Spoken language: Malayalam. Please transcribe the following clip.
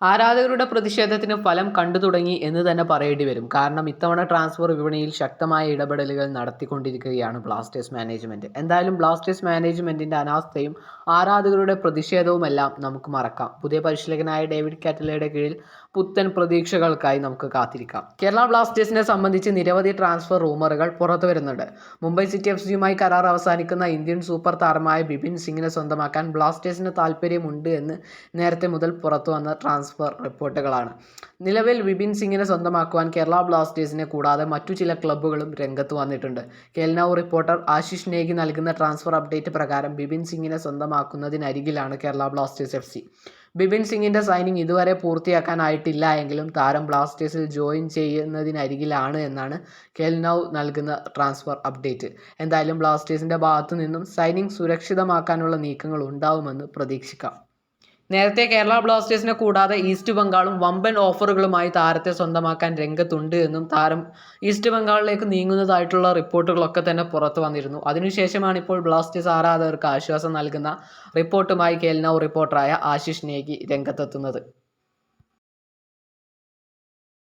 ആരാധകരുടെ പ്രതിഷേധത്തിന് ഫലം കണ്ടു തുടങ്ങി എന്ന് തന്നെ പറയേണ്ടി വരും. കാരണം ഇത്തവണ ട്രാൻസ്ഫർ വിപണിയിൽ ശക്തമായ ഇടപെടലുകൾ നടത്തിക്കൊണ്ടിരിക്കുകയാണ് ബ്ലാസ്റ്റേഴ്സ് മാനേജ്മെന്റ്. എന്തായാലും ബ്ലാസ്റ്റേഴ്സ് മാനേജ്മെന്റിന്റെ അനാസ്ഥയും ആരാധകരുടെ പ്രതിഷേധവുമെല്ലാം നമുക്ക് മറക്കാം. പുതിയ പരിശീലകനായ ഡേവിഡ് കാറ്റലയുടെ കീഴിൽ പുത്തൻ പ്രതീക്ഷകൾക്കായി നമുക്ക് കാത്തിരിക്കാം. കേരള ബ്ലാസ്റ്റേഴ്സിനെ സംബന്ധിച്ച് നിരവധി ട്രാൻസ്ഫർ റൂമറുകൾ പുറത്തു വരുന്നുണ്ട്. മുംബൈ സിറ്റി എഫ്.സിയുമായി കരാർ അവസാനിക്കുന്ന ഇന്ത്യൻ സൂപ്പർ താരമായ ബിപിൻ സിംഗിനെ സ്വന്തമാക്കാൻ ബ്ലാസ്റ്റേഴ്സിന് താൽപ്പര്യമുണ്ട് എന്ന് നേരത്തെ മുതൽ പുറത്തുവന്ന ട്രാൻസ്ഫർ റിപ്പോർട്ടുകളാണ്. നിലവിൽ ബിപിൻ സിംഗിനെ സ്വന്തമാക്കുവാൻ കേരള ബ്ലാസ്റ്റേഴ്സിനെ കൂടാതെ മറ്റു ചില ക്ലബ്ബുകളും രംഗത്ത് വന്നിട്ടുണ്ട്. കേൽനൗ റിപ്പോർട്ടർ ആശിഷ് നേഗി നൽകുന്ന ട്രാൻസ്ഫർ അപ്ഡേറ്റ് പ്രകാരം ബിപിൻ സിംഗിനെ സ്വന്തമാക്കുന്നതിനരികിലാണ് കേരള ബ്ലാസ്റ്റേഴ്സ് എഫ്.സി. ബിപിൻ സിംഗിന്റെ സൈനിങ് ഇതുവരെ പൂർത്തിയാക്കാനായിട്ടില്ല എങ്കിലും താരം ബ്ലാസ്റ്റേഴ്സിൽ ജോയിൻ ചെയ്യുന്നതിനരികിലാണ് എന്നാണ് കേൽനൗ നൽകുന്ന ട്രാൻസ്ഫർ അപ്ഡേറ്റ്. എന്തായാലും ബ്ലാസ്റ്റേഴ്സിന്റെ ഭാഗത്തു നിന്നും സൈനിങ് സുരക്ഷിതമാക്കാനുള്ള നീക്കങ്ങൾ ഉണ്ടാവുമെന്ന് പ്രതീക്ഷിക്കാം. നേരത്തെ കേരള ബ്ലാസ്റ്റേഴ്സിനെ കൂടാതെ ഈസ്റ്റ് ബംഗാളും വമ്പൻ ഓഫറുകളുമായി താരത്തെ സ്വന്തമാക്കാൻ രംഗത്തുണ്ട് എന്നും താരം ഈസ്റ്റ് ബംഗാളിലേക്ക് നീങ്ങുന്നതായിട്ടുള്ള റിപ്പോർട്ടുകളൊക്കെ തന്നെ പുറത്തു വന്നിരുന്നു. അതിനുശേഷമാണ് ഇപ്പോൾ ബ്ലാസ്റ്റേഴ്സ് ആരാധകർക്ക് ആശ്വാസം നൽകുന്ന റിപ്പോർട്ടുമായി കേൽനൗ റിപ്പോർട്ടറായ ആശിഷ് നേഗി രംഗത്തെത്തുന്നത്.